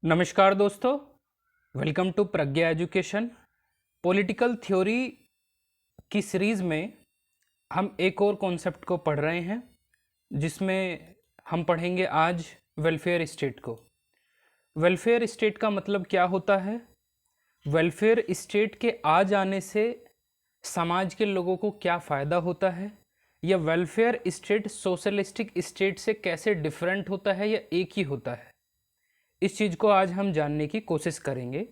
नमस्कार दोस्तों, welcome to Pragya education. Political theory की सीरीज़ में हम एक और कॉन्सेप्ट को पढ़ रहे हैं, जिसमें हम पढ़ेंगे आज वेलफेयर स्टेट को। वेलफेयर स्टेट का मतलब क्या होता है? वेलफेयर स्टेट के आ जाने से समाज के लोगों को क्या फ़ायदा होता है, या वेलफेयर स्टेट सोशलिस्टिक स्टेट से कैसे डिफरेंट होता है या एक ही होता है। इस चीज़ को आज हम जानने की कोशिश करेंगे।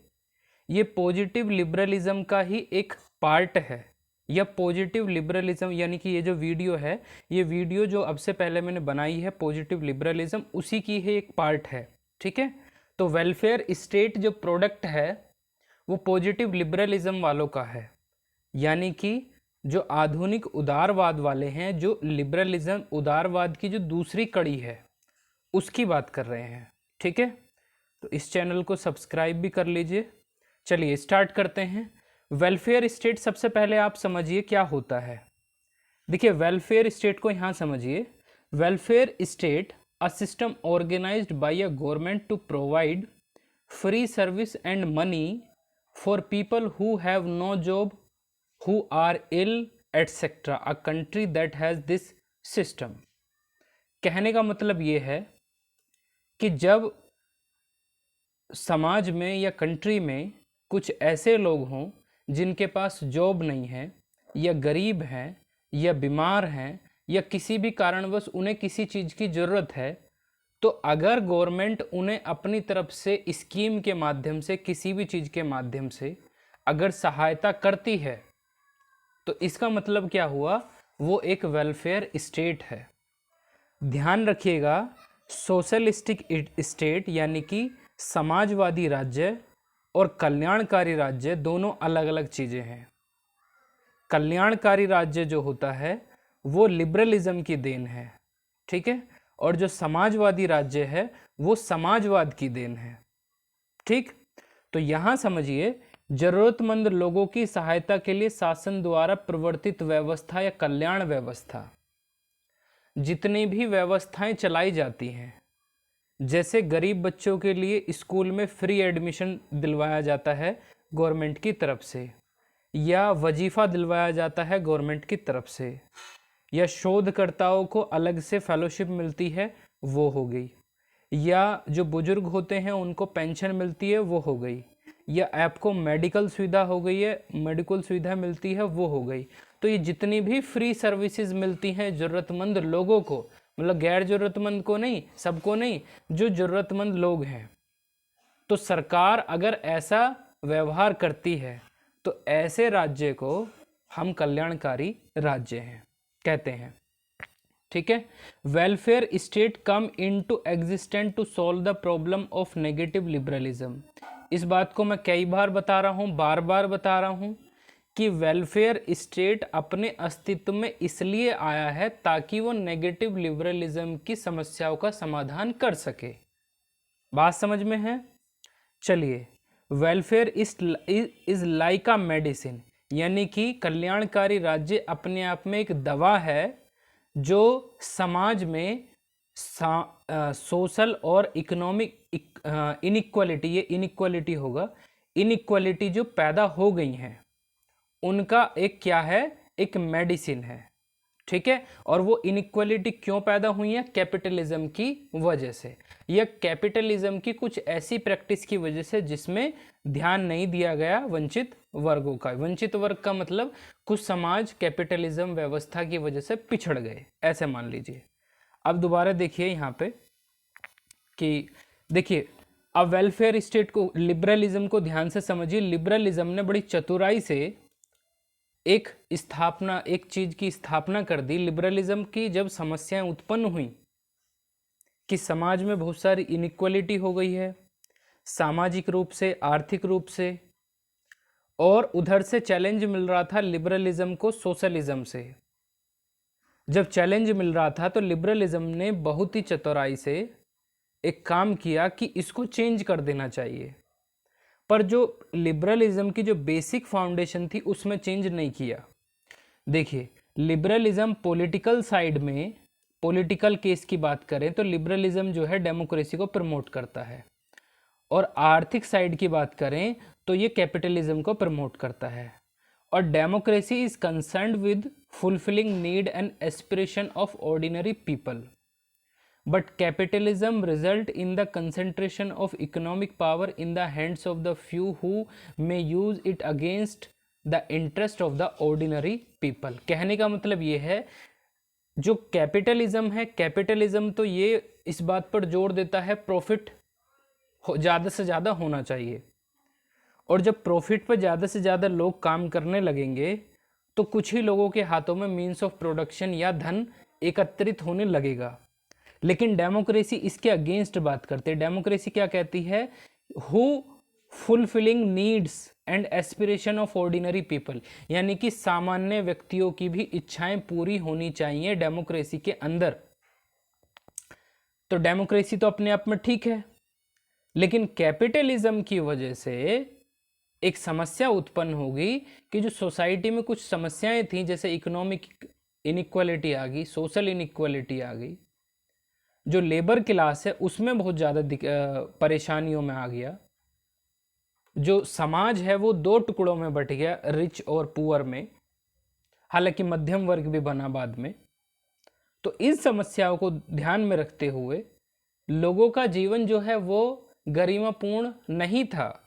ये पॉजिटिव लिबरलिज्म का ही एक पार्ट है, या पॉजिटिव लिबरलिज्म यानी कि ये जो वीडियो है, ये वीडियो जो अब से पहले मैंने बनाई है पॉजिटिव लिबरलिज्म, उसी की ही एक पार्ट है। ठीक है, तो वेलफेयर स्टेट जो प्रोडक्ट है वो पॉजिटिव लिबरलिज्म वालों का है, यानी कि जो आधुनिक उदारवाद वाले हैं, जो लिबरलिज्म उदारवाद की जो दूसरी कड़ी है उसकी बात कर रहे हैं। ठीक है, तो इस चैनल को सब्सक्राइब भी कर लीजिए। चलिए स्टार्ट करते हैं। वेलफेयर स्टेट सबसे पहले आप समझिए क्या होता है। देखिए, वेलफेयर स्टेट को यहाँ समझिए। Welfare state a system organised by a government to provide free service and money for people who have no job, who are ill etcetera. A country that has this system. कहने का मतलब ये है कि जब समाज में या कंट्री में कुछ ऐसे लोग हों जिनके पास जॉब नहीं है, या गरीब हैं, या बीमार हैं, या किसी भी कारणवश उन्हें किसी चीज़ की ज़रूरत है, तो अगर गवर्नमेंट उन्हें अपनी तरफ से स्कीम के माध्यम से, किसी भी चीज़ के माध्यम से अगर सहायता करती है, तो इसका मतलब क्या हुआ? वो एक वेलफेयर स्टेट है। ध्यान रखिएगा, सोशलिस्टिक स्टेट यानी कि समाजवादी राज्य और कल्याणकारी राज्य दोनों अलग अलग चीज़ें हैं। कल्याणकारी राज्य जो होता है वो लिबरलिज्म की देन है, ठीक है, और जो समाजवादी राज्य है वो समाजवाद की देन है। ठीक, तो यहाँ समझिए, जरूरतमंद लोगों की सहायता के लिए शासन द्वारा प्रवर्तित व्यवस्था या कल्याण व्यवस्था, जितनी भी व्यवस्थाएं चलाई जाती हैं, जैसे गरीब बच्चों के लिए स्कूल में फ्री एडमिशन दिलवाया जाता है गवर्नमेंट की तरफ से, या वजीफ़ा दिलवाया जाता है गवर्नमेंट की तरफ से, या शोधकर्ताओं को अलग से फेलोशिप मिलती है, वो हो गई, या जो बुजुर्ग होते हैं उनको पेंशन मिलती है, वो हो गई, या आपको मेडिकल सुविधा हो गई है, मेडिकल सुविधा मिलती है, वो हो गई। तो ये जितनी भी फ्री सर्विसेज मिलती हैं ज़रूरतमंद लोगों को, मतलब गैर ज़रूरतमंद को नहीं, सबको नहीं, जो ज़रूरतमंद लोग हैं, तो सरकार अगर ऐसा व्यवहार करती है तो ऐसे राज्य को हम कल्याणकारी राज्य हैं कहते हैं। ठीक है, welfare state come into existent to solve the problem of negative liberalism. इस बात को मैं कई बार बता रहा हूँ, बार बार बता रहा हूँ कि वेलफेयर स्टेट अपने अस्तित्व में इसलिए आया है ताकि वो नेगेटिव लिबरलिज्म की समस्याओं का समाधान कर सके। बात समझ में है? चलिए, welfare is like a medicine, यानी कि कल्याणकारी राज्य अपने आप में एक दवा है जो समाज में सोशल और इकोनॉमिक इनइक्वालिटी, ये इनइक्वालिटी होगा, इनइक्वालिटी जो पैदा हो गई हैं उनका एक क्या है, एक मेडिसिन है। ठीक है, और वो इनइक्वालिटी क्यों पैदा हुई है? कैपिटलिज्म की वजह से, या कैपिटलिज्म की कुछ ऐसी प्रैक्टिस की वजह से जिसमें ध्यान नहीं दिया गया वंचित वर्गों का। वंचित वर्ग का मतलब कुछ समाज कैपिटलिज्म व्यवस्था की वजह से पिछड़ गए, ऐसे मान लीजिए। अब दोबारा देखिए यहाँ पे कि देखिए, अब वेलफेयर स्टेट को, लिबरलिज्म को ध्यान से समझिए। लिबरलिज्म ने बड़ी चतुराई से एक स्थापना, एक चीज की स्थापना कर दी। लिबरलिज्म की जब समस्याएं उत्पन्न हुई कि समाज में बहुत सारी इनइक्वालिटी हो गई है, सामाजिक रूप से, आर्थिक रूप से, और उधर से चैलेंज मिल रहा था लिबरलिज्म को सोशलिज्म से। जब चैलेंज मिल रहा था तो लिबरलिज्म ने बहुत ही चतुराई से एक काम किया कि इसको चेंज कर देना चाहिए, पर जो लिबरलिज्म की जो बेसिक फाउंडेशन थी उसमें चेंज नहीं किया। देखिए, लिबरलिज्म पॉलिटिकल साइड में, पॉलिटिकल केस की बात करें तो लिबरलिज्म जो है डेमोक्रेसी को प्रमोट करता है, और आर्थिक साइड की बात करें तो ये कैपिटलिज्म को प्रमोट करता है। और democracy is concerned with fulfilling need and aspiration of ordinary people, but capitalism result in the concentration of economic power in the hands of the few who may use it against the interest of the ordinary people। कहने का मतलब ये है, जो capitalism है, capitalism तो ये इस बात पर जोर देता है प्रॉफिट ज़्यादा से ज़्यादा होना चाहिए, और जब प्रॉफिट पर ज़्यादा से ज़्यादा लोग काम करने लगेंगे तो कुछ ही लोगों के हाथों में मीन्स ऑफ प्रोडक्शन या धन एकत्रित होने लगेगा। लेकिन डेमोक्रेसी इसके अगेंस्ट बात करते हैं। डेमोक्रेसी क्या कहती है? Who fulfilling needs and aspiration of ordinary people, यानी कि सामान्य व्यक्तियों की भी इच्छाएं पूरी होनी चाहिए डेमोक्रेसी के अंदर। तो डेमोक्रेसी तो अपने आप में ठीक है, लेकिन कैपिटलिज्म की वजह से एक समस्या उत्पन्न होगी कि जो सोसाइटी में कुछ समस्याएं थी, जैसे इकोनॉमिक इनइक्वालिटी आ गई, सोशल इनइक्वालिटी आ गई, जो लेबर क्लास है उसमें बहुत ज़्यादा परेशानियों में आ गया, जो समाज है वो दो टुकड़ों में बट गया, रिच और पुअर में, हालांकि मध्यम वर्ग भी बना बाद में। तो इन समस्याओं को ध्यान में रखते हुए लोगों का जीवन जो है वो गरिमापूर्ण नहीं था,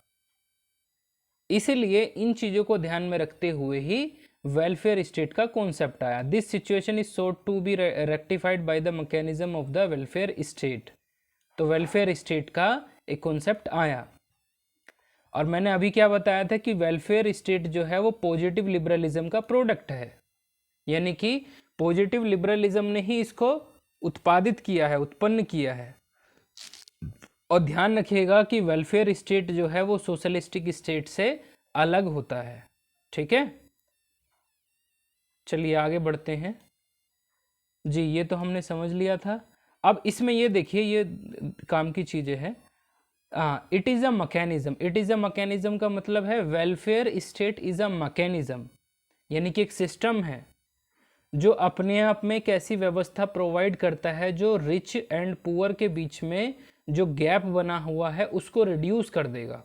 इसलिए इन चीज़ों को ध्यान में रखते हुए ही वेलफेयर स्टेट का कॉन्सेप्ट आया। This situation is sought to be rectified by the mechanism of the welfare state. तो वेलफेयर स्टेट का एक कॉन्सेप्ट आया, और मैंने अभी क्या बताया था कि वेलफेयर स्टेट जो है वो पॉजिटिव लिबरलिज्म का प्रोडक्ट है, यानी कि पॉजिटिव लिबरलिज्म ने ही इसको उत्पादित किया है, उत्पन्न किया है। और ध्यान रखिएगा कि वेलफेयर स्टेट जो है वो सोशलिस्टिक स्टेट से अलग होता है। ठीक है, चलिए आगे बढ़ते हैं जी। ये तो हमने समझ लिया था। अब इसमें ये देखिए, ये काम की चीज़ें हैं। It is a mechanism. It is a mechanism का मतलब है welfare state is a mechanism, यानी कि एक सिस्टम है जो अपने आप में एक ऐसी व्यवस्था प्रोवाइड करता है जो रिच एंड पुअर के बीच में जो गैप बना हुआ है उसको रिड्यूस कर देगा,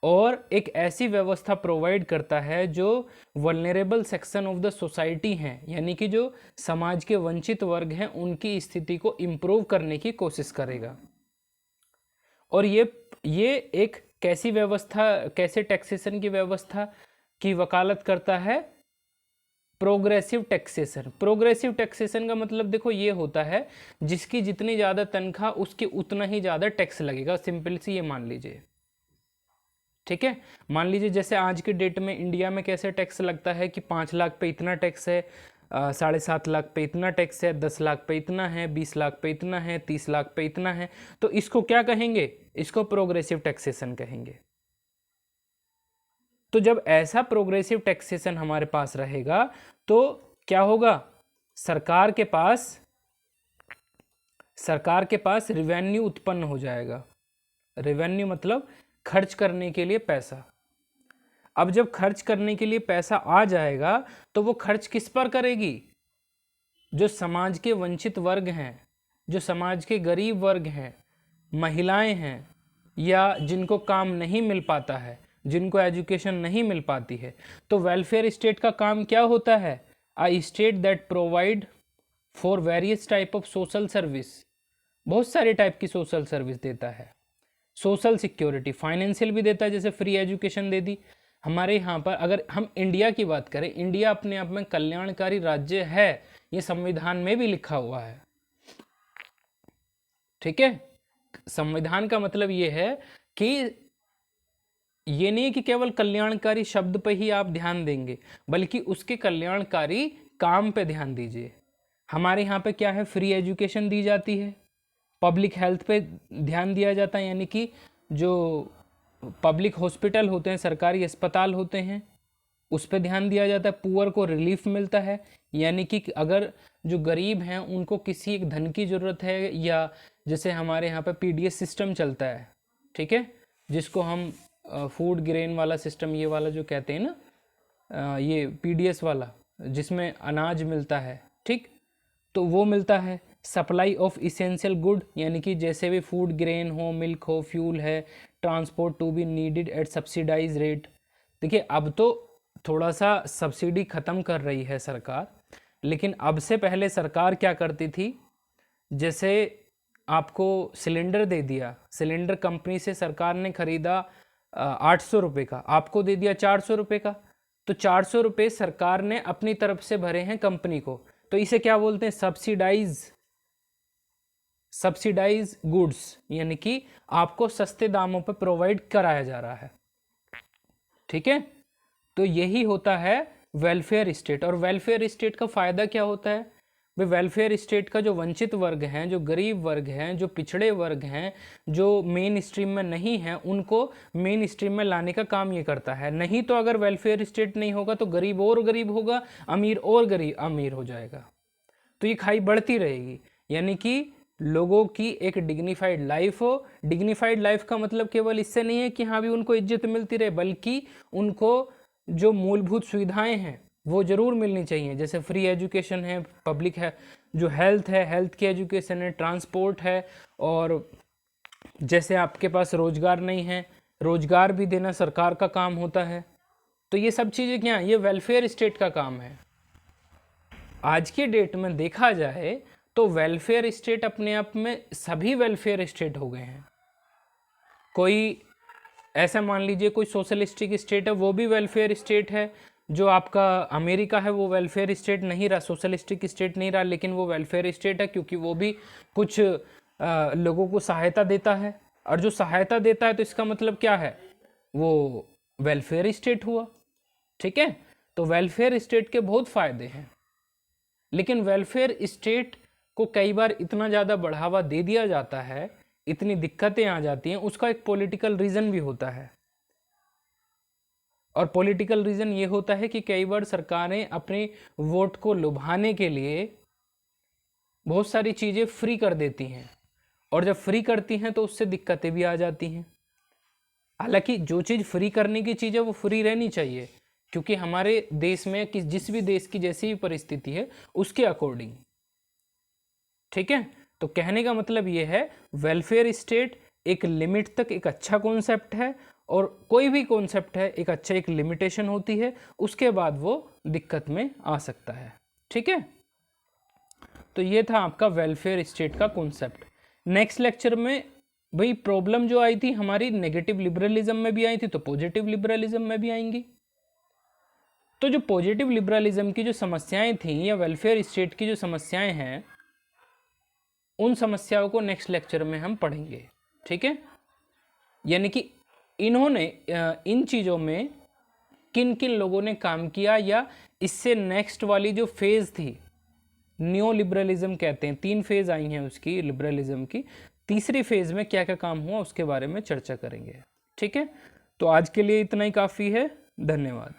और एक ऐसी व्यवस्था प्रोवाइड करता है जो vulnerable section of the society हैं, यानी कि जो समाज के वंचित वर्ग हैं उनकी स्थिति को इम्प्रूव करने की कोशिश करेगा। और ये एक कैसी व्यवस्था, कैसे टैक्सेशन की व्यवस्था की वकालत करता है? Progressive taxation. प्रोग्रेसिव टैक्सेशन का मतलब देखो ये होता है, जिसकी जितनी ज़्यादा तनख्वाह उसके उतना ही ज़्यादा टैक्स लगेगा। सिंपल सी ये मान लीजिए, ठीक है। मान लीजिए जैसे आज के डेट में इंडिया में कैसे टैक्स लगता है कि 5 लाख पे इतना टैक्स है, 7.5 लाख पे इतना टैक्स है, 10 लाख पे इतना है, 20 लाख पे इतना है, 30 लाख पे इतना है। तो इसको क्या कहेंगे? इसको प्रोग्रेसिव टैक्सेशन कहेंगे। तो जब ऐसा प्रोग्रेसिव टैक्सेशन हमारे पास रहेगा तो क्या होगा? सरकार के पास रिवेन्यू उत्पन्न हो जाएगा। रिवेन्यू मतलब खर्च करने के लिए पैसा। अब जब खर्च करने के लिए पैसा आ जाएगा तो वो खर्च किस पर करेगी? जो समाज के वंचित वर्ग हैं, जो समाज के गरीब वर्ग हैं, महिलाएं हैं, या जिनको काम नहीं मिल पाता है, जिनको एजुकेशन नहीं मिल पाती है। तो वेलफेयर स्टेट का काम क्या होता है? A state that provide for various type of social service. बहुत सारे टाइप की सोशल सर्विस देता है। सोशल सिक्योरिटी, फाइनेंशियल भी देता है, जैसे फ्री एजुकेशन दे दी। हमारे यहाँ पर अगर हम इंडिया की बात करें, इंडिया अपने आप में कल्याणकारी राज्य है, ये संविधान में भी लिखा हुआ है। ठीक है, संविधान का मतलब ये है कि ये नहीं कि केवल कल्याणकारी शब्द पे ही आप ध्यान देंगे, बल्कि उसके कल्याणकारी काम पे ध्यान दीजिए। हमारे यहाँ पे क्या है? फ्री एजुकेशन दी जाती है, पब्लिक हेल्थ पे ध्यान दिया जाता है, यानी कि जो पब्लिक हॉस्पिटल होते हैं, सरकारी अस्पताल होते हैं, उस पर ध्यान दिया जाता है। पुअर को रिलीफ मिलता है, यानी कि अगर जो गरीब हैं उनको किसी एक धन की ज़रूरत है, या जैसे हमारे यहाँ पे पीडीएस सिस्टम चलता है, ठीक है, जिसको हम फूड ग्रेन वाला सिस्टम, ये वाला जो कहते हैं ना, ये पीडीएस वाला जिसमें अनाज मिलता है, ठीक, तो वो मिलता है। सप्लाई ऑफ इसेंशियल गुड, यानी कि जैसे भी फूड ग्रेन हो, मिल्क हो, फ्यूल है, transport to be needed at subsidise rate. देखिए अब तो थोड़ा सा सब्सिडी ख़त्म कर रही है सरकार, लेकिन अब से पहले सरकार क्या करती थी, जैसे आपको सिलेंडर दे दिया, सिलेंडर कंपनी से सरकार ने खरीदा 800 रुपये का, आपको दे दिया 400 रुपये का, तो 400 रुपये सरकार ने अपनी तरफ से भरे हैं कंपनी को, तो इसे क्या बोलते हैं, सब्सिडाइज गुड्स, यानी कि आपको सस्ते दामों पर प्रोवाइड कराया जा रहा है। ठीक है, तो यही होता है वेलफेयर स्टेट। और वेलफेयर स्टेट का फ़ायदा क्या होता है भाई, वेलफेयर स्टेट का जो वंचित वर्ग हैं, जो गरीब वर्ग हैं, जो पिछड़े वर्ग हैं, जो मेन स्ट्रीम में नहीं हैं, उनको मेन स्ट्रीम में लाने का काम ये करता है। नहीं तो अगर वेलफेयर स्टेट नहीं होगा तो गरीब और गरीब होगा, अमीर और गरीब अमीर हो जाएगा, तो ये खाई बढ़ती रहेगी। यानी कि लोगों की एक डिग्निफाइड लाइफ हो। डिग्निफाइड लाइफ का मतलब केवल इससे नहीं है कि हाँ भी उनको इज्जत मिलती रहे, बल्कि उनको जो मूलभूत सुविधाएं हैं वो ज़रूर मिलनी चाहिए, जैसे फ्री एजुकेशन है, पब्लिक है, जो हेल्थ है, हेल्थ की एजुकेशन है, ट्रांसपोर्ट है, और जैसे आपके पास रोजगार नहीं है, रोजगार भी देना सरकार का काम होता है। तो ये सब चीज़ें क्या, ये वेलफेयर स्टेट का काम है। आज की डेट में देखा जाए तो वेलफेयर स्टेट अपने आप में सभी वेलफेयर स्टेट हो गए हैं। कोई ऐसा मान लीजिए कोई सोशलिस्टिक स्टेट है, वो भी वेलफेयर स्टेट है। जो आपका अमेरिका है वो वेलफेयर स्टेट नहीं रहा, सोशलिस्टिक स्टेट नहीं रहा, लेकिन वो वेलफेयर स्टेट है क्योंकि वो भी कुछ लोगों को सहायता देता है, और जो सहायता देता है तो इसका मतलब क्या है, वो वेलफेयर स्टेट हुआ। ठीक है, तो वेलफेयर स्टेट के बहुत फ़ायदे हैं, लेकिन वेलफेयर स्टेट को कई बार इतना ज़्यादा बढ़ावा दे दिया जाता है, इतनी दिक्कतें आ जाती हैं, उसका एक पॉलिटिकल रीज़न भी होता है। और पॉलिटिकल रीज़न ये होता है कि कई बार सरकारें अपने वोट को लुभाने के लिए बहुत सारी चीज़ें फ्री कर देती हैं, और जब फ्री करती हैं तो उससे दिक्कतें भी आ जाती हैं। हालांकि जो चीज़ फ्री करने की चीज़ है वो फ्री रहनी चाहिए, क्योंकि हमारे देश में जिस भी देश की जैसी भी परिस्थिति है उसके अकॉर्डिंग। ठीक है, तो कहने का मतलब ये है वेलफेयर स्टेट एक लिमिट तक एक अच्छा कॉन्सेप्ट है, और कोई भी कॉन्सेप्ट है एक लिमिटेशन होती है, उसके बाद वो दिक्कत में आ सकता है। ठीक है, तो ये था आपका वेलफेयर स्टेट का कॉन्सेप्ट। नेक्स्ट लेक्चर में भाई प्रॉब्लम जो आई थी हमारी नेगेटिव लिबरलिज्म में भी आई थी, तो पॉजिटिव लिबरलिज्म में भी आएंगी। तो जो पॉजिटिव लिबरलिज्म की जो समस्याएं थी या वेलफेयर स्टेट की जो समस्याएं हैं, उन समस्याओं को नेक्स्ट लेक्चर में हम पढ़ेंगे। ठीक है, यानी कि इन्होंने इन चीज़ों में किन किन लोगों ने काम किया, या इससे नेक्स्ट वाली जो फेज़ थी न्यो लिबरलिज्म कहते हैं, 3 फेज़ आई हैं उसकी लिबरलिज्म की, तीसरी फेज़ में क्या क्या काम हुआ उसके बारे में चर्चा करेंगे। ठीक है, तो आज के लिए इतना ही काफ़ी है। धन्यवाद।